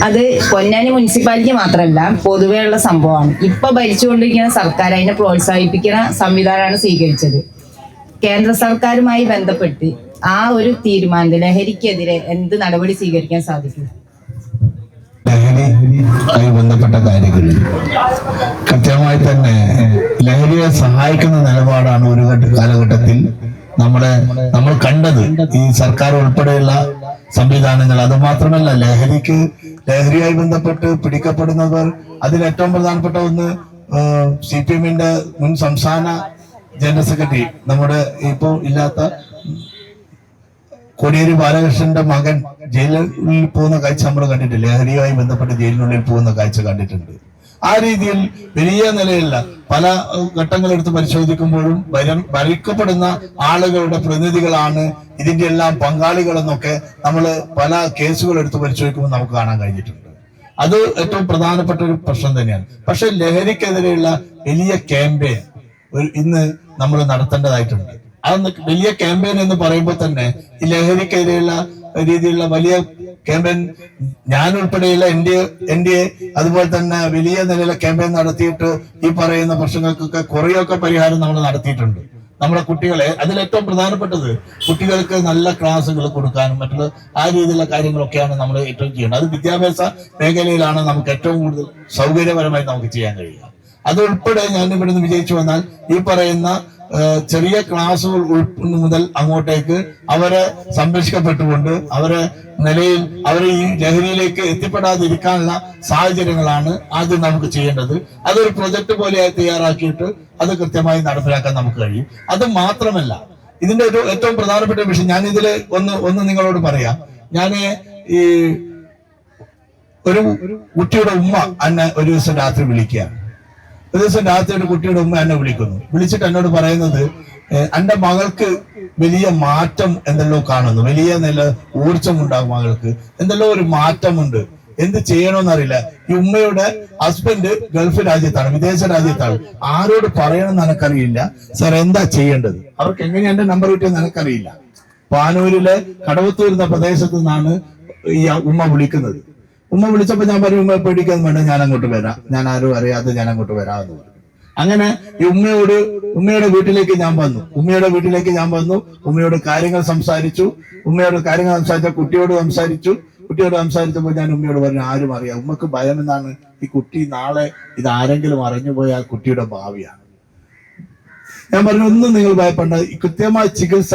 അത് പൊന്നാനി മുനിസിപ്പാലിറ്റി മാത്രമല്ല പൊതുവെയുള്ള സംഭവമാണ്. ഇപ്പൊ ഭരിച്ചുകൊണ്ടിരിക്കുന്ന സർക്കാർ അതിനെ പ്രോത്സാഹിപ്പിക്കുന്ന സംവിധാനമാണ് സ്വീകരിച്ചത്. കേന്ദ്ര സർക്കാരുമായി ബന്ധപ്പെട്ട് ആ ഒരു തീരുമാനത്തിൽ ലഹരിക്കെതിരെ എന്ത് നടപടി സ്വീകരിക്കാൻ സാധിക്കും? ലഹരിയുമായി ബന്ധപ്പെട്ട കാര്യങ്ങളിൽ കൃത്യമായി തന്നെ ലഹരിയെ സഹായിക്കുന്ന നിലപാടാണ് ഒരു കാലഘട്ടത്തിൽ നമ്മൾ കണ്ടത്. ഈ സർക്കാർ ഉൾപ്പെടെയുള്ള സംവിധാനങ്ങൾ. അത് മാത്രമല്ല, ലഹരിയുമായി ബന്ധപ്പെട്ട് പിടിക്കപ്പെടുന്നവർ അതിൽ ഏറ്റവും പ്രധാനപ്പെട്ട ഒന്ന് CPM-ന്റെ മുൻ സംസ്ഥാന ജനറൽ സെക്രട്ടറി, നമ്മുടെ ഇപ്പൊ ഇല്ലാത്ത കോടിയേരി ബാലകൃഷ്ണന്റെ മകൻ ജയിലിൽ പോകുന്ന കാഴ്ച നമ്മൾ കണ്ടിട്ടില്ല. ലഹരിയുമായി ബന്ധപ്പെട്ട് ജയിലിനുള്ളിൽ പോകുന്ന കാഴ്ച കണ്ടിട്ടുണ്ട്. ആ രീതിയിൽ വലിയ നിലയിലുള്ള പല ഘട്ടങ്ങളെടുത്ത് പരിശോധിക്കുമ്പോഴും ഭരിക്കപ്പെടുന്ന ആളുകളുടെ പ്രതിനിധികളാണ് ഇതിന്റെ എല്ലാം പങ്കാളികളെന്നൊക്കെ നമ്മൾ പല കേസുകൾ എടുത്ത് പരിശോധിക്കുമ്പോൾ നമുക്ക് കാണാൻ കഴിഞ്ഞിട്ടുണ്ട്. അത് ഏറ്റവും പ്രധാനപ്പെട്ട ഒരു പ്രശ്നം തന്നെയാണ്. പക്ഷെ ലഹരിക്കെതിരെയുള്ള വലിയ ക്യാമ്പയിൻ ഇന്ന് നമ്മൾ നടത്തേണ്ടതായിട്ടുണ്ട്. അത് വലിയ ക്യാമ്പയിൻ എന്ന് പറയുമ്പോൾ തന്നെ ഈ ലഹരിക്കെതിരെയുള്ള രീതിയിലുള്ള വലിയ ക്യാമ്പയിൻ ഞാൻ ഉൾപ്പെടെയുള്ള NDA അതുപോലെ തന്നെ വലിയ നിലയിലെ ക്യാമ്പയിൻ നടത്തിയിട്ട് ഈ പറയുന്ന പ്രശ്നങ്ങൾക്കൊക്കെ കുറെയൊക്കെ പരിഹാരം നമ്മൾ നടത്തിയിട്ടുണ്ട്. നമ്മുടെ കുട്ടികളെ അതിലേറ്റവും പ്രധാനപ്പെട്ടത് കുട്ടികൾക്ക് നല്ല ക്ലാസ്സുകൾ കൊടുക്കാനും മറ്റുള്ള ആ രീതിയിലുള്ള കാര്യങ്ങളൊക്കെയാണ് നമ്മൾ ഏറ്റവും ചെയ്യേണ്ടത്. അത് വിദ്യാഭ്യാസ മേഖലയിലാണ് നമുക്ക് ഏറ്റവും കൂടുതൽ സൗകര്യപരമായി നമുക്ക് ചെയ്യാൻ കഴിയുക. അതുൾപ്പെടെ ഞാൻ ഇവിടുന്ന് വിജയിച്ചു വന്നാൽ ഈ പറയുന്ന ചെറിയ ക്ലാസ്സുകൾ മുതൽ അങ്ങോട്ടേക്ക് അവരെ സംരക്ഷിക്കപ്പെട്ടുകൊണ്ട് അവരെ ഈ ലഹരിയിലേക്ക് എത്തിപ്പെടാതിരിക്കാനുള്ള സാഹചര്യങ്ങളാണ് ആദ്യം നമുക്ക് ചെയ്യേണ്ടത്. അതൊരു പ്രൊജക്ട് പോലെ തയ്യാറാക്കിയിട്ട് അത് കൃത്യമായി നടപ്പിലാക്കാൻ നമുക്ക് കഴിയും. അത് മാത്രമല്ല, ഇതിന്റെ ഒരു ഏറ്റവും പ്രധാനപ്പെട്ട വിഷയം ഞാൻ ഇതില് ഒന്ന് നിങ്ങളോട് പറയാം. ഞാൻ ഈ ഒരു കുട്ടിയുടെ ഉമ്മ എന്നെ ഒരു ദിവസം രാത്രി വിളിക്കുകയാണ്. ഒരു ദിവസം രാത്രി ഒരു കുട്ടിയുടെ ഉമ്മ എന്നെ വിളിച്ചിട്ട് എന്നോട് പറയുന്നത്, എന്റെ മകൾക്ക് വലിയ മാറ്റം എന്തെല്ലോ കാണുന്നു, വലിയ നില ഊർജമുണ്ടാകും, മകൾക്ക് എന്തെല്ലോ ഒരു മാറ്റമുണ്ട്, എന്ത് ചെയ്യണമെന്നറിയില്ല. ഈ ഉമ്മയുടെ ഹസ്ബൻഡ് ഗൾഫ് രാജ്യത്താണ്, വിദേശ രാജ്യത്താണ്. ആരോട് പറയണമെന്ന് എനിക്കറിയില്ല. സാർ എന്താ ചെയ്യേണ്ടത്? അവർക്ക് എങ്ങനെയാ എന്റെ നമ്പർ കിട്ടിയെന്ന് എനിക്കറിയില്ല. പാനൂരിലെ കടവത്തൂർ എന്ന പ്രദേശത്ത് നിന്നാണ് ഈ ഉമ്മ വിളിക്കുന്നത്. ഉമ്മ വിളിച്ചപ്പോ ഞാൻ പറഞ്ഞു, ഉമ്മ പേടിക്കാൻ വേണ്ട, ഞാൻ അങ്ങോട്ട് വരാം, ഞാൻ ആരും അറിയാതെ ഞാൻ അങ്ങോട്ട് വരാമെന്ന് പറഞ്ഞു. അങ്ങനെ ഈ ഉമ്മയുടെ വീട്ടിലേക്ക് ഞാൻ വന്നു. ഉമ്മയോട് കാര്യങ്ങൾ സംസാരിച്ചു. കുട്ടിയോട് സംസാരിച്ചപ്പോൾ ഞാൻ ഉമ്മയോട് പറഞ്ഞു, ആരും അറിയാം, ഉമ്മക്ക് ഭയം എന്നാണ് ഈ കുട്ടി നാളെ ഇത് ആരെങ്കിലും അറിഞ്ഞു പോയാൽ കുട്ടിയുടെ ഭാവിയാണ്. ഞാൻ പറഞ്ഞു, ഒന്നും നിങ്ങൾ ഭയപ്പെടേണ്ട, കൃത്യമായ ചികിത്സ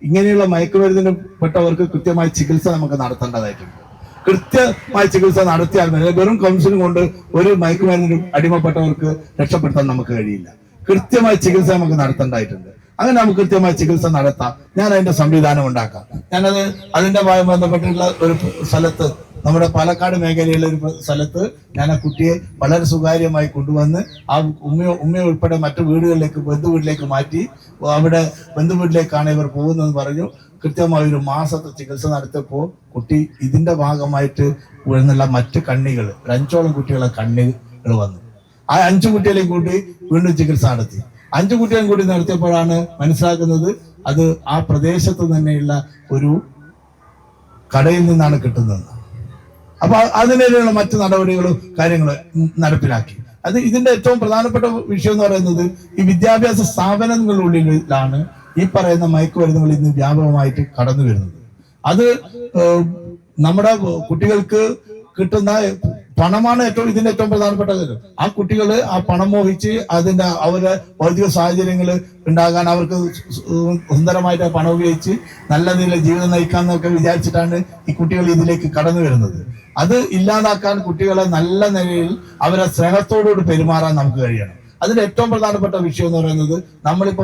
ഇങ്ങനെയുള്ള മയക്കുമരുന്നിന് പെട്ടവർക്ക് കൃത്യമായ ചികിത്സ നമുക്ക് നടത്തേണ്ടതായിട്ടുണ്ട്. കൃത്യമായ ചികിത്സ നടത്തിയാൽ വെറും കൗൺസിലിംഗ് കൊണ്ട് ഒരു മയക്കുമരുന്നിന് അടിമപ്പെട്ടവർക്ക് രക്ഷപ്പെടുത്താൻ നമുക്ക് കഴിയില്ല. കൃത്യമായ ചികിത്സ നമുക്ക് നടത്തേണ്ടതായിട്ടുണ്ട്. അങ്ങനെ നമുക്ക് കൃത്യമായ ചികിത്സ നടത്താം. ഞാൻ അതിന്റെ സംവിധാനം ഉണ്ടാക്കാം. അതിന്റെ ബന്ധപ്പെട്ടിട്ടുള്ള ഒരു സ്ഥലത്ത്, നമ്മുടെ പാലക്കാട് മേഖലയിലെ ഒരു സ്ഥലത്ത് ഞാൻ ആ കുട്ടിയെ വളരെ സ്വകാര്യമായി കൊണ്ടുവന്ന് ആ ഉമ്മയെ ഉൾപ്പെടെ മറ്റു ബന്ധുവീട്ടിലേക്ക് മാറ്റി. അവിടെ ബന്ധുവീട്ടിലേക്കാണ് ഇവർ പോകുന്നതെന്ന് പറഞ്ഞു. കൃത്യമായ ഒരു മാസത്തെ ചികിത്സ നടത്തിയപ്പോൾ കുട്ടി ഇതിന്റെ ഭാഗമായിട്ട് വീഴുന്നുള്ള മറ്റ് കണ്ണികൾ, ഒരു 5ഓളം കുട്ടികളെ കണ്ണികൾ വന്നു. ആ 5 കുട്ടികളെയും കൂട്ടി വീണ്ടും ചികിത്സ നടത്തി. 5 കുട്ടികളെയും കൂടി നടത്തിയപ്പോഴാണ് മനസ്സിലാക്കുന്നത് അത് ആ പ്രദേശത്ത് തന്നെയുള്ള ഒരു കടയിൽ നിന്നാണ് കിട്ടുന്നത്. അപ്പൊ അതിനുള്ള മറ്റു നടപടികളും കാര്യങ്ങളും നടപ്പിലാക്കി. ഇതിന്റെ ഏറ്റവും പ്രധാനപ്പെട്ട വിഷയം എന്ന് പറയുന്നത് ഈ വിദ്യാഭ്യാസ സ്ഥാപനങ്ങളുള്ളിലാണ് ഈ പറയുന്ന മയക്കുമരുന്നുകൾ ഇന്ന് വ്യാപകമായിട്ട് കടന്നു വരുന്നത്. അത് നമ്മുടെ കുട്ടികൾക്ക് കിട്ടുന്ന പണമാണ് ഇതിന്റെ ഏറ്റവും പ്രധാനപ്പെട്ട കാര്യം. ആ കുട്ടികള് ആ പണം മോഹിച്ച് അവരുടെ ഭൗതിക സാഹചര്യങ്ങൾ ഉണ്ടാകാൻ, അവർക്ക് സുന്ദരമായിട്ട് പണം ഉപയോഗിച്ച് നല്ല നിലയിൽ ജീവിതം നയിക്കാന്നൊക്കെ വിചാരിച്ചിട്ടാണ് ഈ കുട്ടികൾ ഇതിലേക്ക് കടന്നു വരുന്നത്. അത് ഇല്ലാതാക്കാൻ കുട്ടികളെ നല്ല നിലയിൽ അവരെ സ്നേഹത്തോടുകൂടി പെരുമാറാൻ നമുക്ക് കഴിയണം. അതിന്റെ ഏറ്റവും പ്രധാനപ്പെട്ട വിഷയം എന്ന് പറയുന്നത് നമ്മളിപ്പോ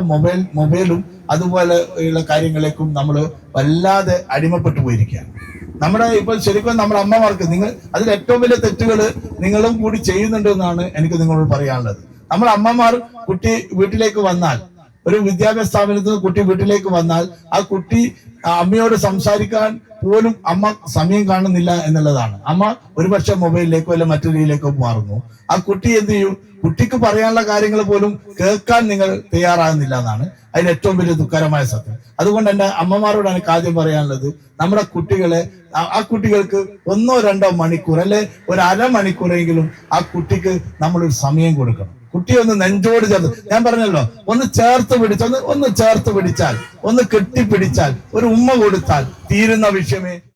മൊബൈലും അതുപോലെയുള്ള കാര്യങ്ങളിലേക്കും നമ്മൾ വല്ലാതെ അടിമപ്പെട്ടു പോയിരിക്കുകയാണ്. ഇപ്പോൾ ശരിക്കും നമ്മുടെ അമ്മമാർക്ക് അതിൽ ഏറ്റവും വലിയ തെറ്റുകൾ നിങ്ങളും കൂടി ചെയ്യുന്നുണ്ട് എന്നാണ് എനിക്ക് നിങ്ങളോട് പറയാനുള്ളത്. നമ്മുടെ അമ്മമാർ കുട്ടി വീട്ടിലേക്ക് വന്നാൽ, ഒരു വിദ്യാഭ്യാസ സ്ഥാപനത്തിൽ നിന്ന് കുട്ടി വീട്ടിലേക്ക് വന്നാൽ ആ കുട്ടി അമ്മയോട് സംസാരിക്കാൻ പോലും അമ്മ സമയം കാണുന്നില്ല എന്നുള്ളതാണ്. അമ്മ ഒരുപക്ഷെ മൊബൈലിലേക്കോ അല്ല മറ്റൊരു രീതിയിലേക്കോ മാറുന്നു. ആ കുട്ടി എന്ത് ചെയ്യും? കുട്ടിക്ക് പറയാനുള്ള കാര്യങ്ങൾ പോലും കേൾക്കാൻ നിങ്ങൾ തയ്യാറാകുന്നില്ല എന്നാണ് അതിന് ഏറ്റവും വലിയ ദുഃഖകരമായ സത്യം. അതുകൊണ്ട് എന്റെ അമ്മമാരോടാണ് എനിക്ക് ആദ്യം പറയാനുള്ളത്, നമ്മുടെ കുട്ടികളെ ആ കുട്ടികൾക്ക് 1-2 മണിക്കൂർ അല്ലെ ഒരു അരമണിക്കൂറെങ്കിലും ആ കുട്ടിക്ക് നമ്മളൊരു സമയം കൊടുക്കണം. കുട്ടിയെ ഒന്ന് നെഞ്ചോട് ചേർത്ത്, ഞാൻ പറഞ്ഞല്ലോ, ഒന്ന് ചേർത്ത് പിടിച്ചാൽ, ഒന്ന് ചേർത്ത് പിടിച്ചാൽ, ഒന്ന് കെട്ടിപ്പിടിച്ചാൽ, ഒരു ഉമ്മ കൊടുത്താൽ തീരുന്ന വിഷയമേ.